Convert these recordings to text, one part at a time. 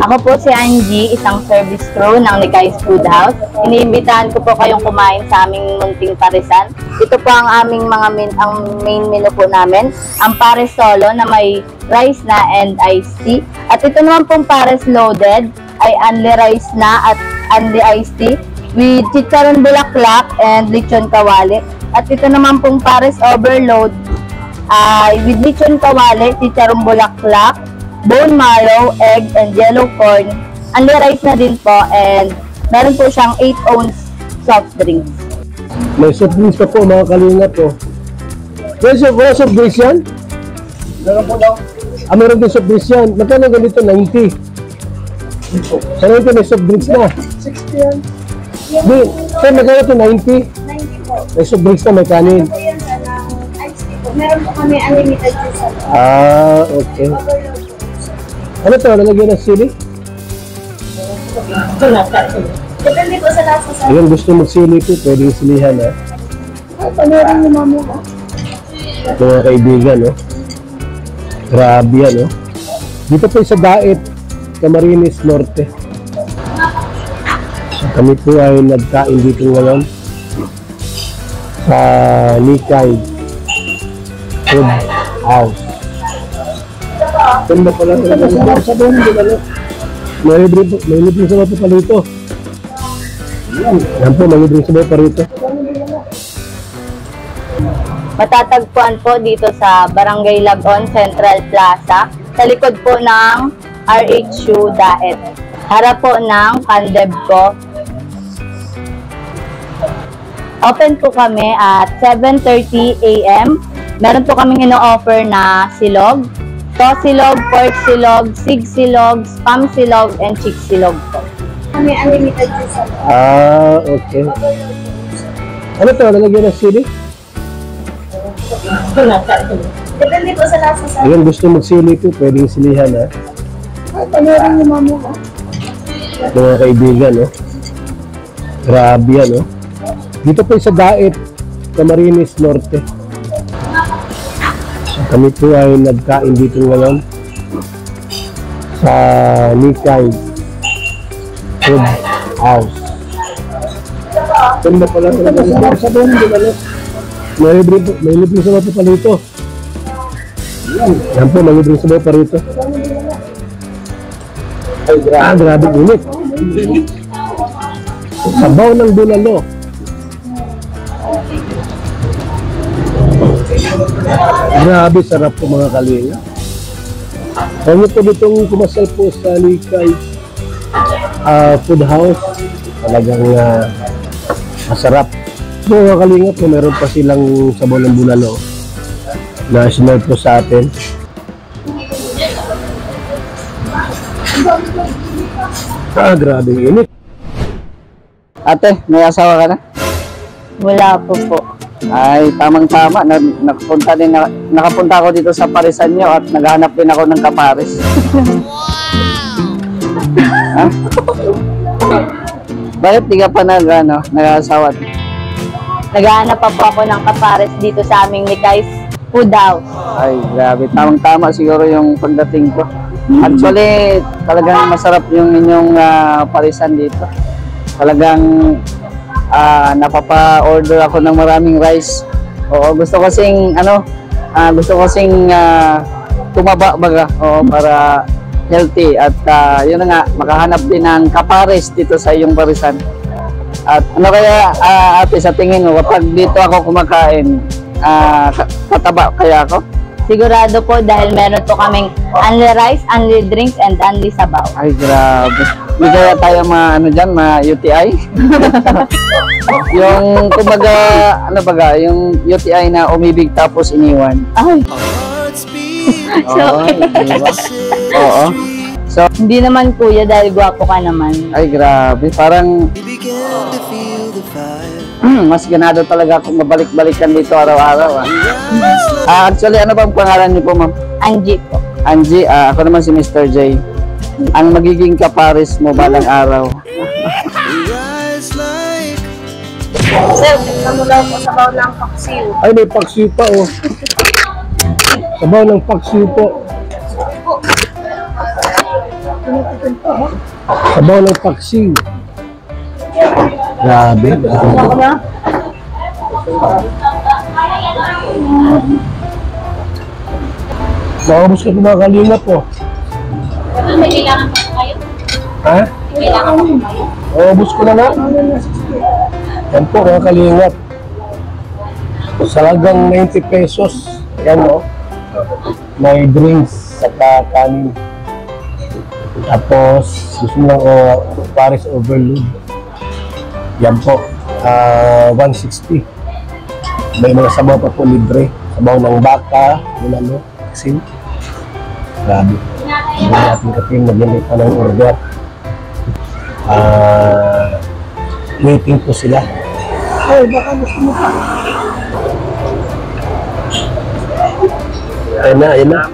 Ako po si Angie, isang service crew ng Nikai's Food House. Iniimbitahan ko po kayong kumain sa aming munting parisan. Ito po ang aming ang main menu po namin. Ang pares solo na may rice na and iced tea. At ito naman pong pares loaded ay only rice na at only iced tea with chicharon bulaklak and lechon kawali. At ito naman pong pares overload ay with lechon kawali, chicharon bulaklak, bone marrow, egg, and yellow corn. Only rice na din po, and meron po siyang 8 ounce soft drinks. May soft drinks pa po mga kalingap po. Wala soft drinks yan? Meron po daw. Meron din soft drinks yan. Magkano ganito? 90. Sa 90 may soft drinks na. 60 yan. Di, sir, magkano ito? 90? 90 po. May soft drinks na, may kanin. Ito po yan ng iced tea po. Meron po kami unlimited juice. Okay. Ano ito? Nalagyan ng sili? Depende po sa lasa sa... Ayun, gusto mag-sili po, pwedeng silihan ha. Panorin yung mamo ko. Mga kaibigan, no? Grabe yan, no? Dito po sa Daet, Camarines Norte. Kami po ay nagkain dito ngayon sa Nikai's Food House. Ganda pala sa doon, di ba? May libre sa mga pa rito. Yan po, may libre sa mga pa rito. Matatagpuan po dito sa Barangay Lagon, Central Plaza, sa likod po ng RHU Daet. Harap po ng Candebco. Open po kami at 7:30 AM. Meron po kaming ino-offer na silog, tosilog, pork silog, sig silog, spam silog, and chick silog po. Kami unlimited juice. Okay. Ano ito? Nalagyan ng sili? Depende po sa lasa sa... Ayun, gusto mag-sili po, pwedeng silihan ha. Panorin yung mamo ko. Mga kaibigan, no? Grabe yan, no? Dito po sa Daet, Camarines Norte. Kami po ay nagkain dito ngayon sa Nikai's Food House. Ganda pala sa doon, di ba? May libre sa mga pa rito. Yan po, may libre sa mga pa rito. Grabe init. Sabaw ng bulalo. Grabe sarap po mga kalinga. Kami po ditong kumasal po sa Nikai's Food House. Talagang masarap. So mga kalinga po, meron pa silang sabaw ng bulalo na sinare po sa atin. Grabe init. Ate, may asawa ka na? Wala po po. Ay, tamang-tama. Nakapunta ako dito sa parisan nyo at naghanap din ako ng kapares. Ha? Bakit di ka pa nag-asawa? Naghahanap pa po ako ng kapares dito sa aming Nikai's Food House. Ay, grabe. Tamang-tama siguro yung pagdating ko. Actually, talagang masarap yung inyong parisan dito. Talagang napapa-order ako ng maraming rice. Oo, gusto ko kasing tumaba baga, para healthy at yun na nga, makahanap din ng kapares dito sa iyong parisan. At ano kaya ate, sa tingin mo kapag dito ako kumakain, kataba kaya ako? Sigurado po dahil meron po kaming only rice, only drinks, and only sabaw. Ay, grabe. Hindi kaya tayo ma-UTI? Yung, kumbaga, yung UTI na umibig tapos iniwan. Ay. Oo, diba? Oo. So, Hindi naman kuya dahil gwapo ka naman. ay, grabe. Parang, mas ganado talaga akong mabalik-balikan dito araw-araw. Actually, ano bang pangalan niyo po, ma'am? Angie po. Angie, ako naman si Mr. J. Ang magiging kapares mo balang araw. Sir, tignan mo daw po sabaw ng paksiw. Ay, may paksiw pa, oh. Sabaw ng paksiw po. Sabaw ng paksiw. Grabe. Nakabos ka mga kalingap po. May kailangan pa kayo? Ha? Kailangan pa kayo? Nakabos ko na nga. Yan po mga kalingap. Salagang 90 pesos. Yan o. May drinks sa kanin. Tapos, gusto mo lang Paris overload. Yan po. 160. May mga sabaw pa po libre. Sabaw ng baka. Yun ano. Kasi, grabe. Hindi natin kasi mag-limit pa ng order. Waiting po sila. Ay, baka gusto mo pa. Ayun na, ayun na.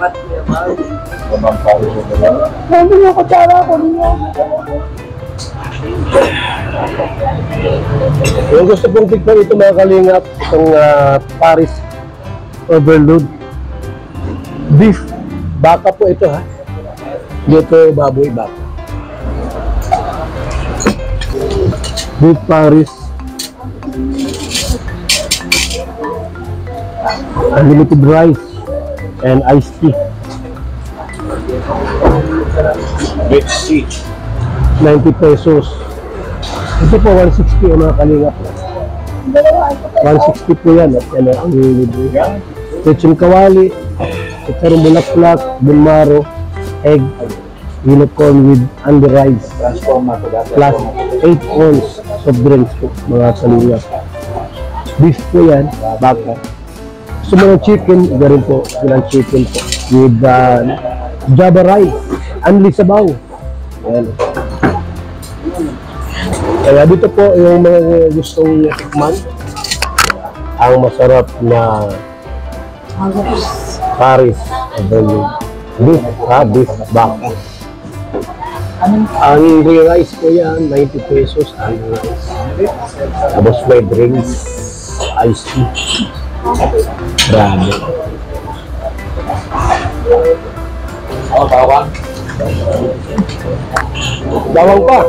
Hindi mo ko tara ko niyo. Yung gusto pong tikman ito mga kalingap, itong Paris overload. Beef. Baka po ito ha. Dito baboy baka. Beef Paris. Unlimited rice and iced tea. Let's see. 90 pesos. Ito po 160 ang mga kalingap. 160 po yan. At yan ang libre. Lechon kawali, itarong bulaklak, bunmaro, egg, unicorn with under rice. Plus 8 ounce soft drinks po mga kalingap. Beef po yan, baka. Gusto mo ng chicken, garin po, ilang chicken po. With java rice, unli sabaw. Ayan. Kaya dito po yung mga gustong tikman ang masarap na Paris overload. Beef, beef baka. Ang rice po yan, 90 pesos ang rice. Tapos may drinks, iced tea. Grabe. Bawang. Bawang pa.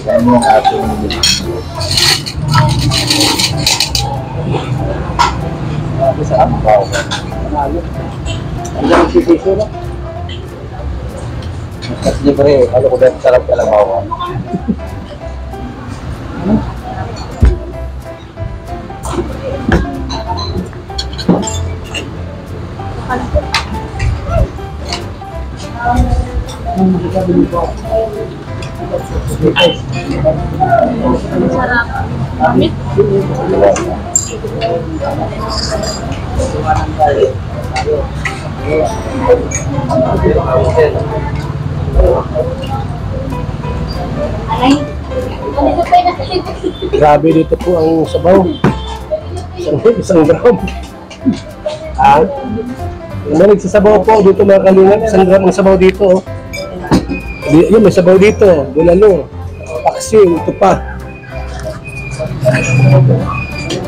Saan bawang? Andiyan si Piso na. Mas libre, ano ko dahil sarap ka lang bawang. Grabe dito po ang sabaw. Isang gram. Yung nagsasabaw po dito mga kalingap, isang gram ang sabaw dito. Yun, may sabaw dito. Bulalo, paksiw, ito pa.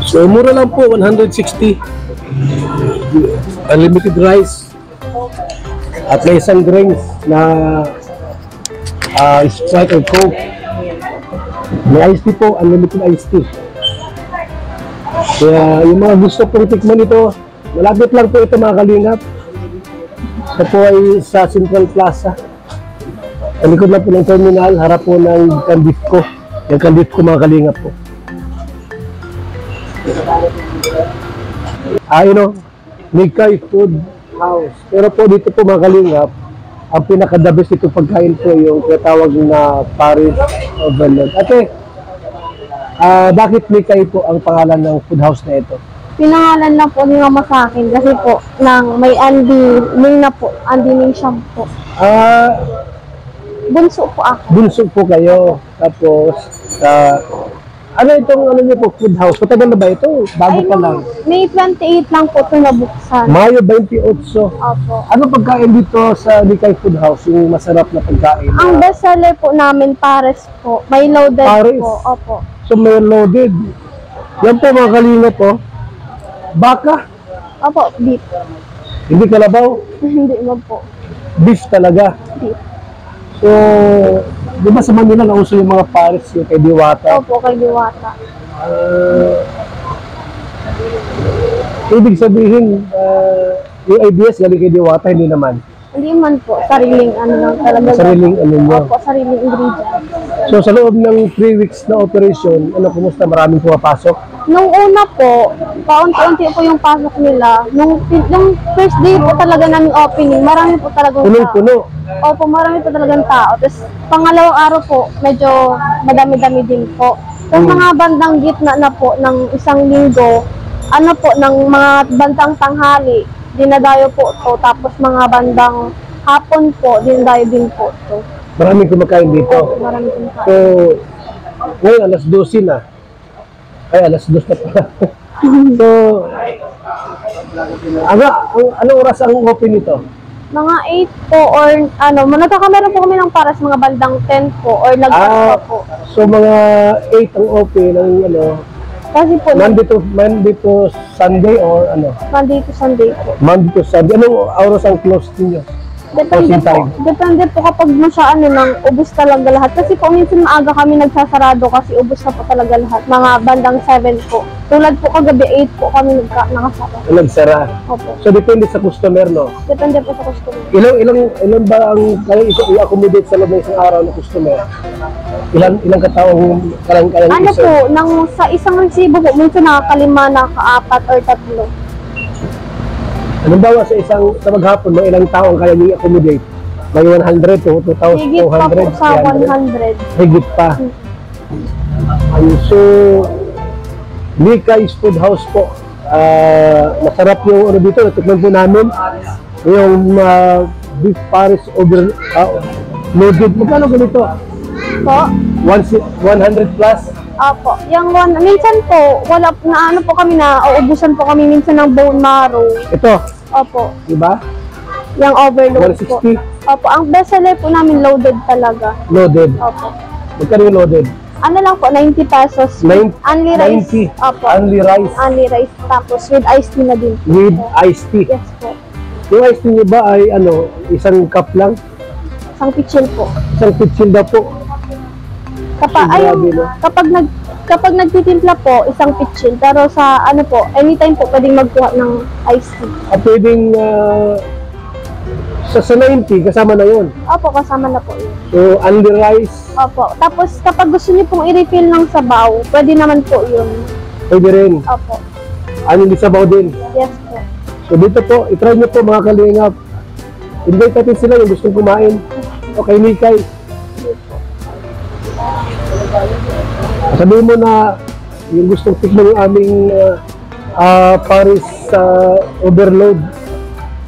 So, mura lang po, 160. Unlimited rice. At may isang drinks na Sprite or Coke. May iced tea po, unlimited iced tea. Kaya yung mga gusto pong tikman ito, malapit lang po ito mga kalingap. Ito po ay sa Central Plaza. Sa likod lang po ng terminal, harap po ng Candisco. Yung Candisco mga kalingap po. Nikay Food House. Pero po dito po mga kalingap, ang pinaka-the best ito pagkain po yung tinatawag na Paris overload. Ate, bakit Nikay po ang pangalan ng food house na ito? Pinangalan na po ni Mama sa akin kasi po nang may Andy Ning na po, Andy Ning Siyam po. Bunso po ako. Bunso po kayo. Tapos, ano itong niyo po, food house? Matagal na ba ito? Bago pa lang. May 28 lang po ito nabuksan. Mayo 28. Opo. Ano pagkain dito sa Nikay Food House? Yung masarap na pagkain? Ang best seller po namin, Pares po. May loaded Pares? po. Opo. So may loaded. Yan po mga kalingap po. Baka. Opo, beef. Hindi kalabaw. Hindi mo po. Beef talaga. Beef. So, di ba sa Manila nauso yung mga Paris yung kay Diwata? Opo, kay Diwata. Ibig sabihin, yung ideas galing kay Diwata, hindi naman. Hindi man po, sariling ano lang talaga. Sariling ano nyo. Opo, sariling ingredient. So, sa loob ng 3 weeks na operation, ano, kumusta? Maraming pumapasok? Nung una po, paunti-unti po yung pasok nila. Nung first day po talaga namin opening, marami po talagang tao. Punong-puno. Opo, marami po talagang tao. Tapos, pangalawang araw po, medyo madami-dami din po. Kung mga bandang gitna na po ng isang linggo, ano po, ng mga bandang tanghali, dinadayo po to. Tapos mga bandang hapon po, dinadayo din po to. Maraming kumakain dito. Opo, marami din po. So, ngayon, alas 12 na. Ay, alas 2 na pala. So, anong oras ang open nito? Mga 8 po or ano, nagkakameron po kami ng para sa mga bandang 10 po or lagpas pa po. So mga 8 ang open ng ano, Kasi po, Monday to Sunday or ano? Monday to Sunday po. Monday to Sunday. Anong oras ang close niyo? Depende Closing po. time. Depende po kapag siya ano nang ubos talaga lahat. Kasi po minsan maaga kami nagsasarado kasi ubos na po talaga lahat. Mga bandang 7 po. Tulad po kagabi 8 po kami nakasara. Nagsara. Opo. So depende sa customer, no? Depende po sa customer. Ilan ba ang kaya i-accommodate sa loob ng isang araw ng customer? Ilang kataong kayang Ano i-serve? po, sa isang resibo po, minsan nakakalima, nakaka-4 or 3. Halimbawa sa maghapon, mga ilang tao ang kaya i-accommodate? May 100 to 2,000, Higit pa po 200, sa 300? 100. Higit pa. So, Likay's Food House po. Masarap yung ano dito, natikman po namin. Yung beef Paris loaded. Magkano ganito? Po? 100 plus? Opo. Minsan po, wala na ano po kami na, uubusan po kami minsan ng bone marrow. Ito, Opo. diba? Yung overload po. 160 Opo. Ang best seller po namin loaded talaga. loaded. Opo. Magkano yung loaded? Ano lang po, 90 pesos. Only rice. 90. Opo. Only rice Only rice. Tapos with iced tea na din. with iced tea. Yes po. Yung iced tea nyo ba ay ano, isang cup lang? Isang pitchil po. Isang pitsil daw po. Grabe, no? Kapag nagtitimpla po, isang pitchin. Pero sa ano po, anytime po pwedeng magkuha ng iced tea. At pwedeng sa 90, kasama na yun. Opo, kasama na po yun. So, only rice, Opo. Tapos kapag gusto niyo pong i-refill ng sabaw, pwede naman po yun. pwede rin. Opo. Ano di sabaw din. Yes po. So, dito po, itry nyo po mga kalingap. Invite natin sila yung gustong kumain. Okay, Mikay. Sabihin mo na yung gustong tikman yung aming Paris overload.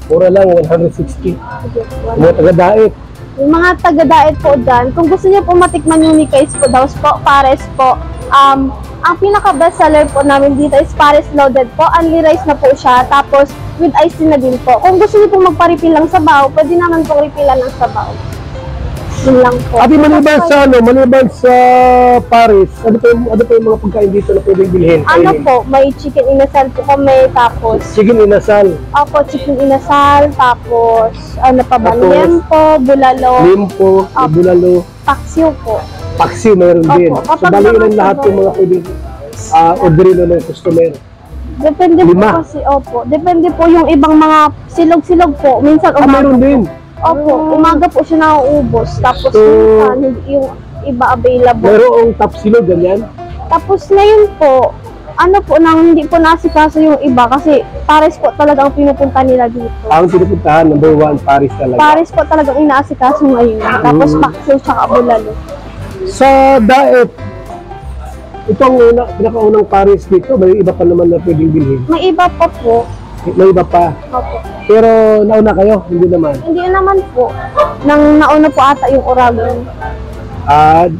Mura lang, 160. Yung mga taga-daet. Yung mga taga-diet po dyan, kung gusto niyo po matikman yung Nikai's Food House po, Pares po, ang pinaka-best seller po namin dito is Pares Loaded po. Only rice na po siya, tapos with iced tea na din po. Kung gusto niyo po magpa-refill ng sabaw, pwede naman po refillan ng sabaw. Yun lang po. Ate, maliban sa Paris, ano pa yung mga pagkain dito na pwedeng bilhin? Ano Kainin? po, may chicken inasal po kami, tapos, Chicken inasal, chicken inasal, tapos, ano pa ba, Tapos, liempo, bulalo, limpo, bulalo, paksiw po. paksi meron din. Opo, So, kapag bali mga lang lahat yung mga pwedeng orderin ng customer. Depende Lima. po kasi, depende po yung ibang mga silog-silog po. Minsan umaga Meron din. umaga po siya nauubos. Tapos So, minsan, yung iba available. Merong tapsilo, ganyan. Tapos ngayon po, hindi po nasikaso yung iba kasi Paris po talaga ang pinupunta nila dito. Ang pinupuntahan, number 1, Paris talaga. Paris po talagang inaasikaso ngayon. Tapos paksiw tsaka bulalo. Sa diet, itong pinakaunang Paris dito, may iba pa naman na pwedeng bilhin. May iba pa po. May iba pa. Opo. Pero nauna kayo, hindi naman. Hindi naman po. Nauna po ata yung Oragon.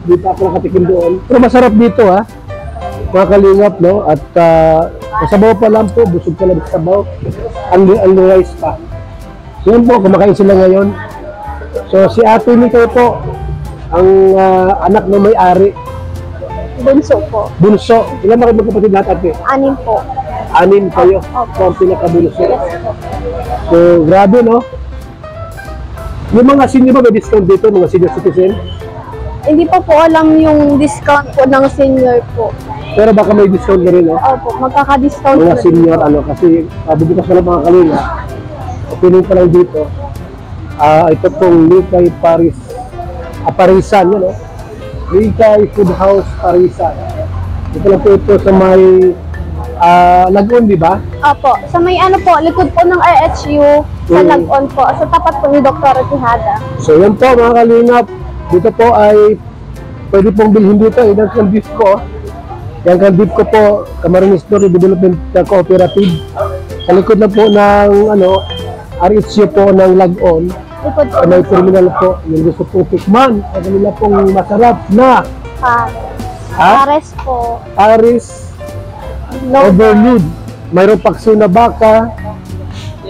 Di pa ako nakatikim doon. Pero masarap dito, ha? Mga kalingap, no? At sabaw pa lang po, busog ka lang sa sabaw. Ang rice pa. So yun po, kumakain sila ngayon. So si Ate Nito po, ang anak ng may-ari. Bunso po. Bunso. Ilan na kayo magkapatid lahat, Ate? 6 po. 6 kayo. So ang pinakabunso. So grabe, no? Yung mga senior ba may discount dito, mga senior citizen? Hindi pa po alam yung discount po ng senior po. Pero baka may discount na rin, no? Opo, magkaka-discount Mga po. senior, kasi bubukas na lang mga kalinga. Opening pa lang dito. Ito pong Likay Parisan, yun, no? Likay Food House Parisan. Ito lang po ito sa may Lagun, di ba? Opo, sa may ano po, likod po ng RHU, sa Mm. Lagon po, sa tapat po ni Dr. Tihada. So yan po mga kalingap, dito po ay pwede pong bilhin dito, yan ang beef ko. Yan ang beef ko po, Camarines Norte Development Cooperative. Sa likod na po ng RHU po ng Lagon, Likod po sa may terminal po, yung gusto po tikman, ang kanila pong masarap na Pares po. Paris Low, Overload. Mayroong pakso na baka,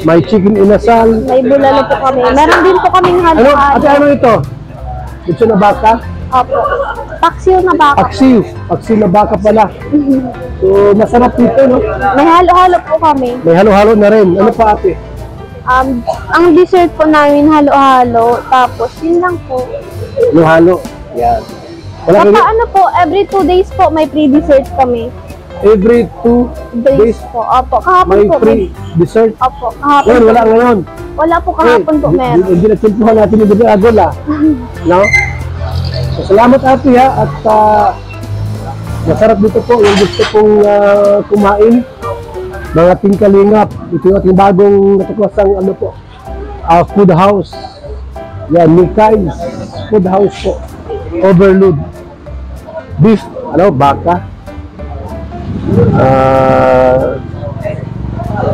may chicken inasal. may bulalo po kami. Meron din po kaming Ano? Ate, halo-halo. ano ito? Pakso na baka? Opo. Paksiw na baka. Paksiw. Paksiw na baka pala. So, masarap dito, no? May halo-halo po kami. May halo-halo na rin. Ano pa, ate? Ang dessert po namin halo-halo. Tapos, yun lang po. Halo-halo. Yan. Wala Papa, kayo? ano po, every 2 days po may free dessert kami. Every 2 Days days, po. Opo, kahapon may po. free dessert. Opo, kahapon Ngayon, po. wala ngayon. Wala po kahapon po meron. Hindi na simpuhan natin yung gabi agol, No? So, salamat, ate, ha. At masarap dito po. Yung gusto pong kumain. Mga ating kalingap. Ito yung ating bagong natuklasang food house. Yan, Likay's Food House po. Overload. Beef, baka.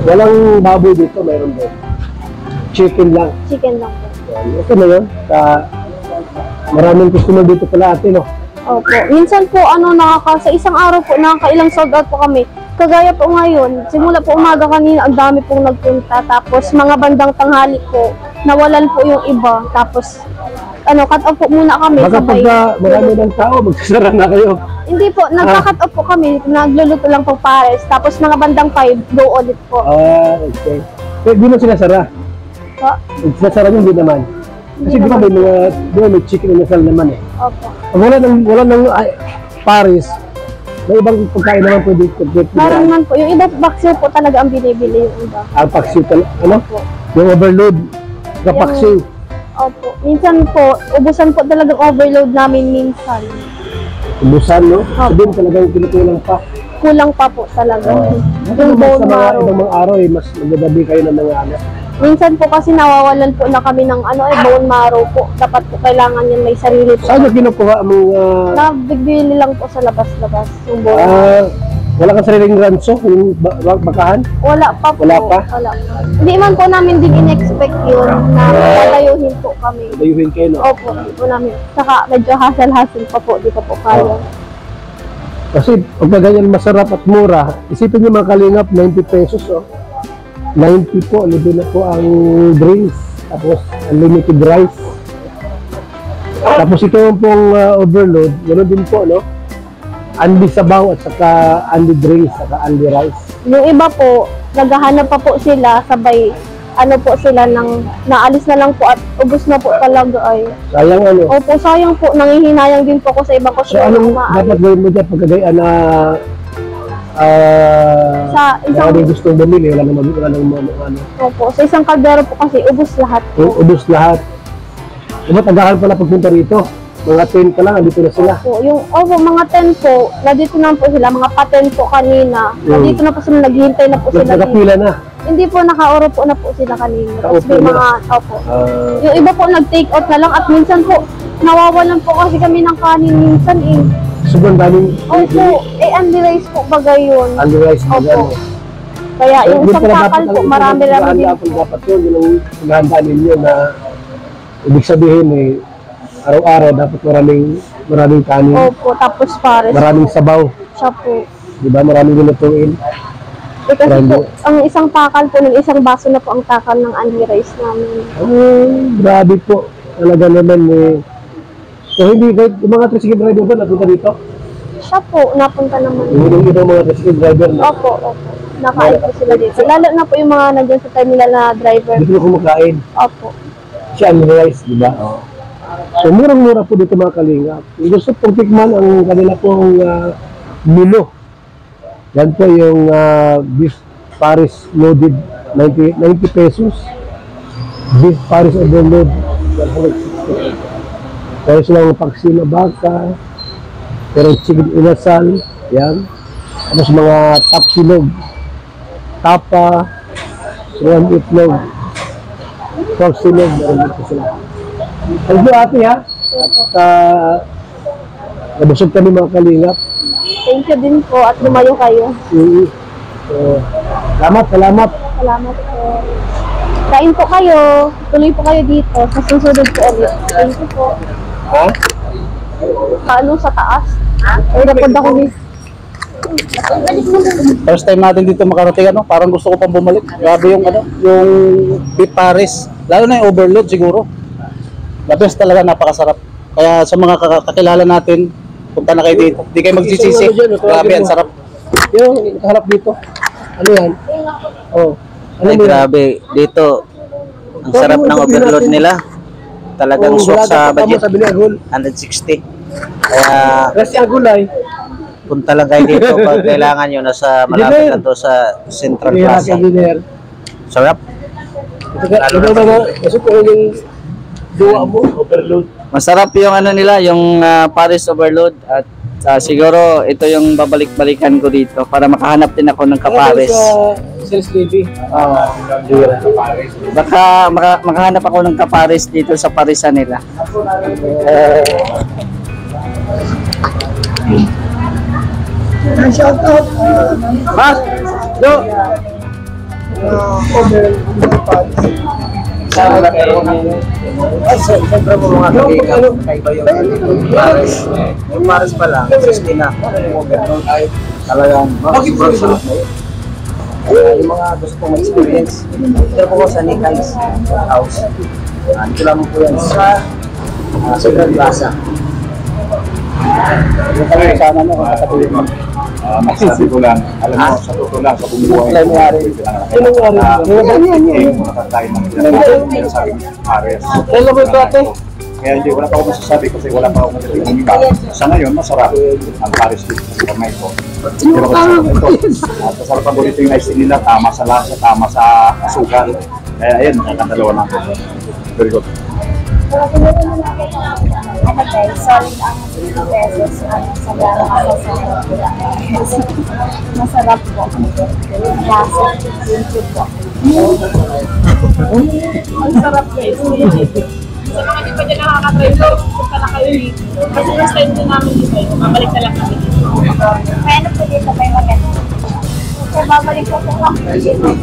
Walang baboy dito, mayroon din. Chicken lang. Chicken lang po. Yan. Ito na yun. Maraming customer dito pala, ate, no? Opo. Minsan po, sa isang araw po, nakakailang sold out po kami. Kagaya po ngayon, simula po umaga kanina, ang dami pong nagpunta. Tapos, mga bandang tanghali po, nawalan po yung iba. Tapos, cut off po muna kami. Baka sabay. pagka marami ng tao, magsasara na kayo. Hindi po, nagka-cut off po kami. Nagluluto lang po pares. Tapos, mga bandang 5, go ulit po. Okay. Di mo sinasara? Po. Sinasara nyo, hindi naman. Kasi di ba may chicken inasal naman eh. Opo. Pag wala ng Paris, may ibang pagkain naman pwede. Meron man po. Yung iba paksiw po talaga ang binibili yung iba. Ang paksiw Opo. yung overload, kapaksiw. Opo. Minsan po, ubusan po talagang overload namin minsan. Ubusan, no? Sabihin talagang kinukulang pa. Kulang pa po talaga. Yung Yung sa bone mga marrow. ibang mga araw, mas magdadabi kayo ng mga Minsan po kasi nawawalan po na kami ng bone marrow po. Dapat po kailangan yan may sarili po. Saan nyo kinukuha ang mga... Nabigbili lang po sa labas-labas yung bone marrow. Wala kang sariling ranso, yung bakahan? Wala pa po. Wala pa? Wala. Hindi man po namin din in-expect yun na dadayuhin po kami. Dayuhin kayo, no? Opo, hindi po namin. Saka medyo hassle-hassle pa po. Di pa po kaya. Kasi pagka ganyan masarap at mura, isipin nyo mga kalingap, 90 pesos, oh. 90 po, libre na po ang drinks, tapos unlimited rice. Tapos ito pong overload, ganoon din po, no? Andy sabaw at saka Andy drinks, saka Andy rice. Yung iba po, naghahanap pa po sila, sabay, po sila naalis na lang po at ubos na po talaga ay. Sayang Opo, sayang po, nangihinayang din po ako sa ibang So customer. anong na dapat gawin mo dyan pagkagayaan na Sa isang- wala gustong bumili, wala nang Opo, sa isang kaldero po kasi ubos lahat po. ubos lahat. Diba tagahan pala pagpunta rito? Mga 10 ka lang, andito na sila. Opo, mga 10 po, nandito na po sila, mga pa-10 po kanina. Nandito na po sila, naghihintay na po sila. dito. Nagkapila na. Hindi po, nakaoro po na po sila kanina. Tapos Nakaupo may na. mga, opo. Ah, Yung iba po nag-take out na lang at minsan po, nawawalan po kasi kami ng kanin minsan eh. sobrang daming Opo, Andy rice po bagay yun. Andy rice na Opo. gano'n. Kaya yung Yun isang pala kakal dapat po, ang marami-rami din. dapat yun, yun ang paghahandaan ninyo na ibig sabihin araw-araw dapat maraming kanin, Opo, tapos pares. maraming sabaw, Siya po. di ba? Maraming lutuin. Kasi Marami. po, ang isang takal po, ng isang baso na po ang takal ng Andy rice namin. Grabe po. Talaga naman so hindi, kahit yung mga tricycle driver ba napunta dito? Siya po, napunta naman. Yung ibang mga tricycle driver na Opo. Nakain po sila dito. Lalo na po yung mga nandiyan sa terminal na driver. dito na kumakain. Opo. siya ang rice, di ba? So, murang-mura po dito mga kalingap. Kung gusto pong tikman ang kanila pong menu. Yan po yung beef Paris loaded, 90 pesos. Beef Paris overload, 160. Pero silang paksi na baka, pero chicken inasal, yan. Tapos mga tapsilog, tapa, suwan itlog, pork silog, meron dito sila. Thank you ate ha. At nabusog kami mga kalingap. Thank you din po at lumayo kayo. So, salamat. Salamat po. Kain po kayo. Tuloy po kayo dito. Sa susunod po ulit. Thank you po. Ha? Paano sa taas? Ay, napod ako dito. First time natin dito makarating, ano, parang gusto ko pang bumalik. Grabe yung yung beef Paris. Lalo na yung overload siguro. The best talaga, napakasarap. Kaya sa mga kakilala natin, punta na kayo dito. Hindi kayo magsisisi. Grabe, ang sarap. Yung nakaharap dito. Ano yan? Oh. Ano Ay, mo yan? grabe. Dito, ang sarap ng overload nila. Talagang Oh, swak wala sa ka pa mo budget. sa Binagol. 160. Kaya Kasi ang gulay. punta lang kayo dito pag kailangan nyo. Nasa malapit na to sa Central Kaya Plaza. engineer. Sarap. Kasi po yung duwa mo, overload. Masarap yung ano nila, yung Paris overload at siguro ito yung babalik-balikan ko dito para makahanap din ako ng kapares. Sales lady. Baka makahanap ako ng kapares dito sa parisan nila. Mas! Yo! Siyempre mo mga kaibigan, kaiba yung Paris. Yung Paris pa lang, 60 na. Yung overload ay talagang sobrang sarap na yun. Kaya yung mga gusto kong experience, dito po ko sa Nikai's house. Dito lamang po yan sa Central Plaza. Yung kami kasama mo, kakatulog mo. Masasabi ko lang, alam mo, sa totoo lang, sa bumuhay ko, Hello mo ito ate. kaya hindi, wala pa ako masasabi kasi wala pa ako nagdating ng iba. Sa ngayon, masarap ang Paris dito sa kamay ko. Pero masarap ito. At masarap ang bonito yung ice nila, tama sa lasa, tama sa asukal. Kaya ayun, nakakadalawa natin. Very good. Solid ang 50 pesos. Sa gano'n ako sa masarap po. Lasa. Thank you po. Ang sarap guys. Sa mga di pa dyan nakaka-try ko, punta na kayo dito. Kasi first time din namin dito, mabalik na lang kami dito. Kaya na po dito may maganda. Kaya babalik ko po kami dito.